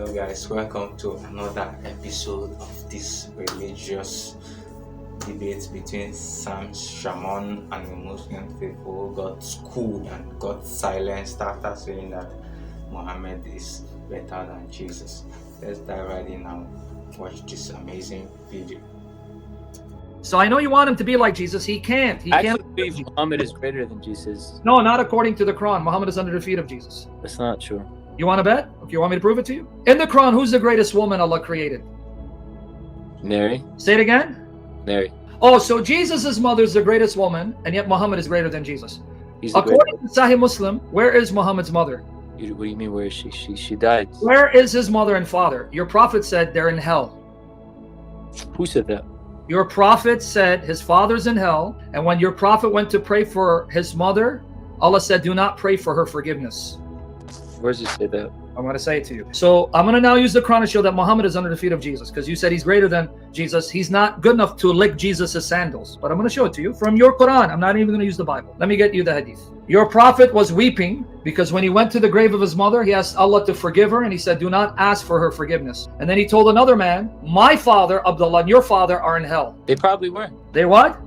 Hello, guys. Welcome to another episode of this religious debate between Shamoun and the Muslim people. Got schooled and got silenced after saying that Muhammad is better than Jesus. Let's dive right in and watch this amazing video. So I know you want him to be like Jesus. He can't. I actually believe Muhammad is greater than Jesus. No, not according to the Quran. Muhammad is under the feet of Jesus. That's not true. You want to bet? Okay, you want me to prove it to you? In the Quran, who's the greatest woman Allah created? Mary. Say it again. Mary. Oh, so Jesus' mother is the greatest woman, and yet Muhammad is greater than Jesus. He's the According to Sahih Muslim, where is Muhammad's mother? What do you mean, where is she? She died. Where is his mother and father? Your prophet said they're in hell. Who said that? Your prophet said his father's in hell, and when your prophet went to pray for his mother, Allah said, do not pray for her forgiveness. Where does it say that? I'm going to say it to you. So I'm going to now use the Quran to show that Muhammad is under the feet of Jesus, because you said he's greater than Jesus. He's not good enough to lick Jesus' sandals. But I'm going to show it to you from your Quran. I'm not even going to use the Bible. Let me get you the hadith. Your prophet was weeping because when he went to the grave of his mother, he asked Allah to forgive her, and he said, do not ask for her forgiveness. And then he told another man, my father, Abdullah, and your father are in hell. They probably were. They what?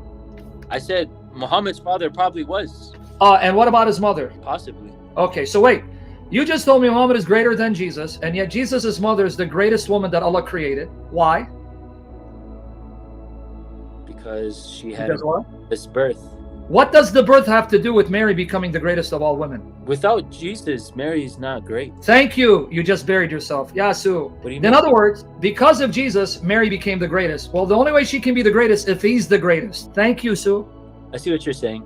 I said Muhammad's father probably was. And what about his mother? Possibly. Okay, so wait. You just told me Muhammad is greater than Jesus, and yet Jesus' mother is the greatest woman that Allah created. Why? Because she had this birth. What does the birth have to do with Mary becoming the greatest of all women? Without Jesus, Mary is not great. Thank you. You just buried yourself. Yasu. What do you mean? In other words, because of Jesus, Mary became the greatest. Well, the only way she can be the greatest if he's the greatest. Thank you, Sue. I see what you're saying.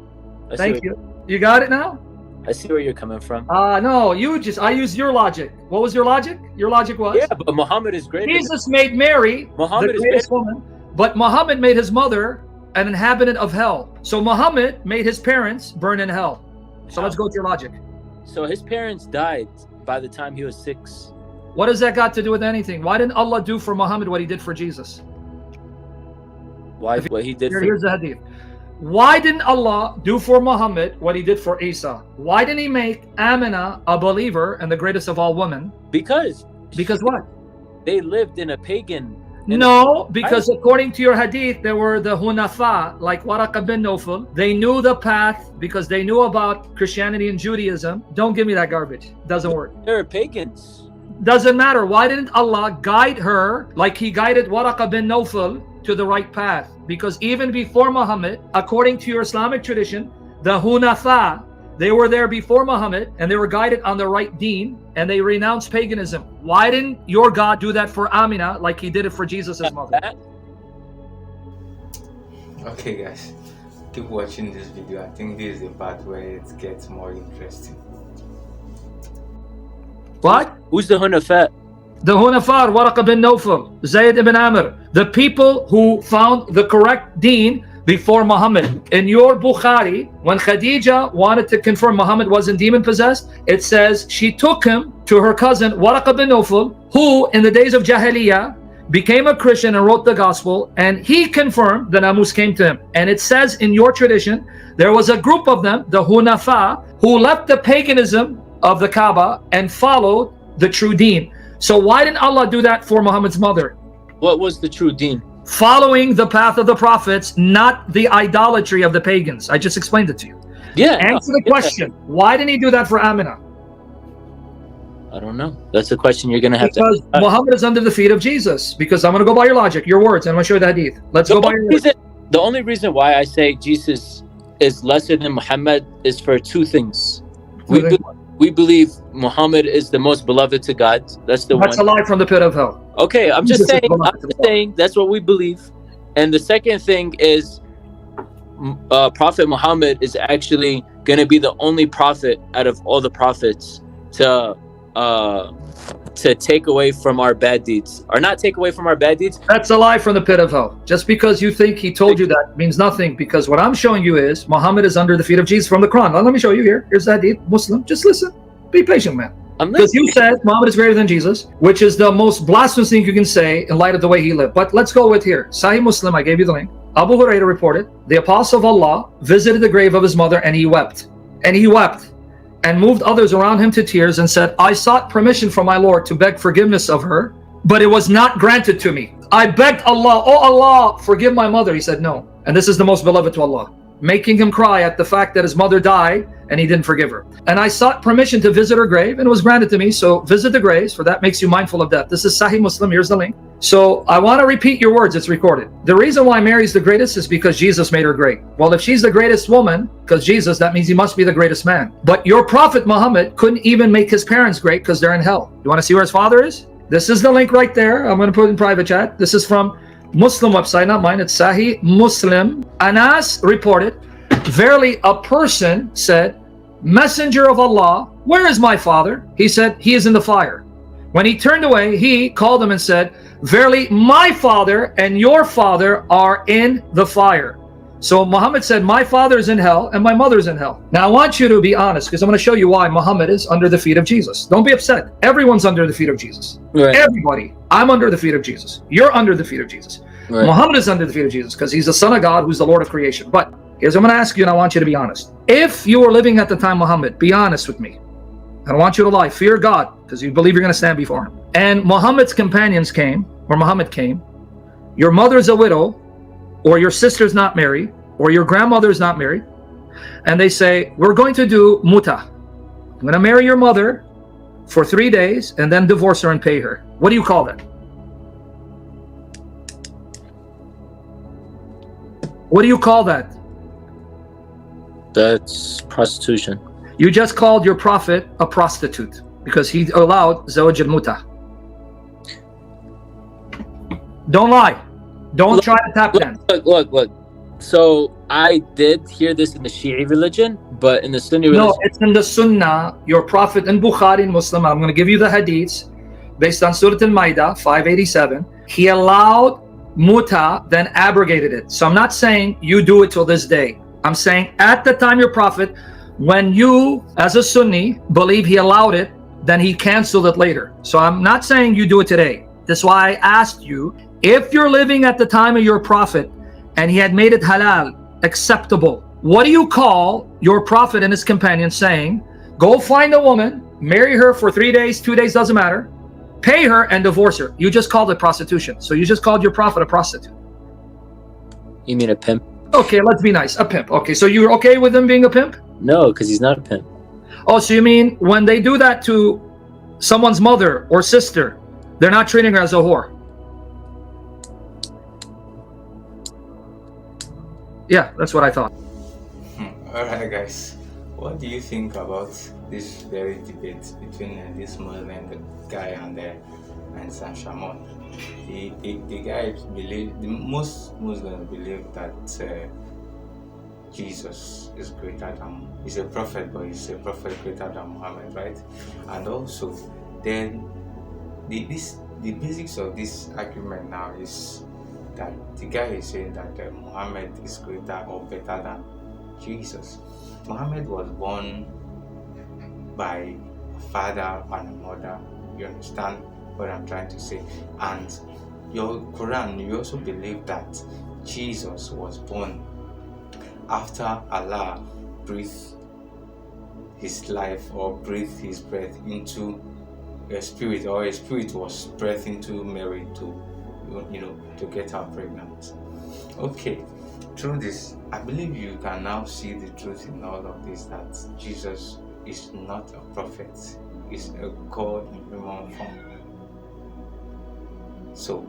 Thank you. You got it now? I see where you're coming from. No, I used your logic. What was your logic? Your logic was? Yeah, but Muhammad is greater. Jesus made Mary the greatest woman, but Muhammad made his mother an inhabitant of hell. So Muhammad made his parents burn in hell. So let's go to your logic. So his parents died by the time he was 6. What does that got to do with anything? Why didn't Allah do for Muhammad what he did for Jesus? Why? What he did Here's the hadith. Why didn't Allah do for Muhammad what he did for Isa? Why didn't he make Amina a believer and the greatest of all women? Because what? They lived in a pagan. No, because according to your hadith, there were the Hunafa, like Waraka bin Nawfal. They knew the path because they knew about Christianity and Judaism. Don't give me that garbage. Doesn't work. They're pagans. Doesn't matter. Why didn't Allah guide her like he guided Waraka bin Nawfal to the right path? Because even before Muhammad, according to your Islamic tradition, the Hunafa, they were there before Muhammad and they were guided on the right deen and they renounced paganism. Why didn't your God do that for Amina like he did it for Jesus' mother? Okay, guys, keep watching this video. I think this is the part where it gets more interesting. What? Who's the Hunafat? The Hunafar, Waraka bin Nawfal, Zayd ibn Amr, the people who found the correct deen before Muhammad. In your Bukhari, when Khadija wanted to confirm Muhammad wasn't demon possessed, it says she took him to her cousin Waraka bin Nawfal, who in the days of Jahiliyyah became a Christian and wrote the gospel, and he confirmed the Namus came to him. And it says in your tradition, there was a group of them, the Hunafa, who left the paganism of the Kaaba and followed the true deen. So why didn't Allah do that for Muhammad's mother? What was the true deen? Following the path of the prophets, not the idolatry of the pagans. I just explained it to you. Yeah. Answer the question. Why didn't he do that for Amina? I don't know. That's a question you're going to have because to... Muhammad is under the feet of Jesus. Because I'm going to go by your logic, your words, and I'm going to show you the hadith. Let's go by your words. The only reason why I say Jesus is lesser than Muhammad is for two things. We believe Muhammad is the most beloved to God. That's one. That's a lie from the pit of hell. Okay, I'm just saying that's what we believe. And the second thing is Prophet Muhammad is actually going to be the only prophet out of all the prophets to take away from our bad deeds. Or not take away from our bad deeds. That's a lie from the pit of hell. Just because you think he told you that means nothing, because what I'm showing you is Muhammad is under the feet of Jesus from the Quran. Now, let me show you here. Here's the hadith, Muslim. Just listen. Be patient, man. Because you said Muhammad is greater than Jesus, which is the most blasphemous thing you can say in light of the way he lived. But let's go with here. Sahih Muslim, I gave you the link. Abu Hurairah reported, the apostle of Allah visited the grave of his mother and he wept. And he wept. and moved others around him to tears and said, I sought permission from my Lord to beg forgiveness of her, but it was not granted to me. I begged Allah, oh Allah, forgive my mother. He said no. And this is the most beloved to Allah, making him cry at the fact that his mother died and he didn't forgive her. And I sought permission to visit her grave, and it was granted to me. So visit the graves, for that makes you mindful of death. This is Sahih Muslim. Here's the link. So I want to repeat your words. It's recorded. The reason why Mary's the greatest is because Jesus made her great. Well, if she's the greatest woman, because Jesus, that means he must be the greatest man. But your prophet Muhammad couldn't even make his parents great because they're in hell. You want to see where his father is? This is the link right there. I'm going to put it in private chat. This is from Muslim website, not mine. It's Sahih Muslim. Anas reported, verily a person said, Messenger of Allah, where is my father? He said, he is in the fire. When he turned away, he called him and said, verily my father and your father are in the fire. So Muhammad said, my father is in hell and my mother is in hell. Now I want you to be honest, because I'm going to show you why Muhammad is under the feet of Jesus. Don't be upset. Everyone's under the feet of Jesus. Right. Everybody. I'm under the feet of Jesus. You're under the feet of Jesus. Right. Muhammad is under the feet of Jesus because he's the son of God who's the Lord of creation. But here's what I'm going to ask you, and I want you to be honest. If you were living at the time Muhammad, be honest with me. I don't want you to lie. Fear God, because you believe you're going to stand before him. And Muhammad's companions came, or Muhammad came. Your mother's a widow, or your sister's not married, or your grandmother's not married. And they say, we're going to do muta. I'm going to marry your mother for 3 days and then divorce her and pay her. What do you call that? What do you call that? That's prostitution. You just called your prophet a prostitute because he allowed zawaj al-muta. Don't lie. Don't try to tap dance. Look. So I did hear this in the Shi'i religion, but in the Sunni religion... No, it's in the Sunnah. Your prophet in Bukhari and Muslim, I'm going to give you the hadiths based on Surah Al-Ma'idah 587. He allowed muta, then abrogated it. So I'm not saying you do it till this day. I'm saying at the time your prophet, when you, as a Sunni, believe he allowed it, then he canceled it later. So I'm not saying you do it today. That's why I asked you, if you're living at the time of your prophet and he had made it halal, acceptable, what do you call your prophet and his companions saying, go find a woman, marry her for 3 days, 2 days, doesn't matter, pay her and divorce her? You just called it prostitution. So you just called your prophet a prostitute. You mean a pimp? Okay, let's be nice. A pimp. Okay, so you're okay with him being a pimp? No, because he's not a pimp. Oh, so you mean when they do that to someone's mother or sister, they're not treating her as a whore? Yeah, that's what I thought. Alright guys, what do you think about this very debate between this Muslim guy and Shamoun? The guy most Muslims believe that Jesus is greater than, he's a prophet, but he's a prophet greater than Muhammad, right? And also, then the basics of this argument now is that the guy is saying that Muhammad is greater or better than Jesus. Muhammad was born by a father and a mother. You understand what I'm trying to say? And your Quran, you also believe that Jesus was born after Allah breathed his life or breathed his breath into a spirit, or a spirit was breathed into Mary to get her pregnant. Okay, through this, I believe you can now see the truth in all of this, that Jesus is not a prophet, he's a God in human form. So,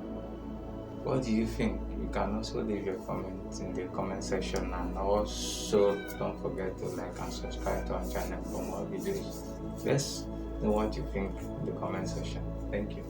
what do you think? You can also leave your comments in the comment section, and also don't forget to like and subscribe to our channel for more videos. Let's know what you think in the comment section. Thank you.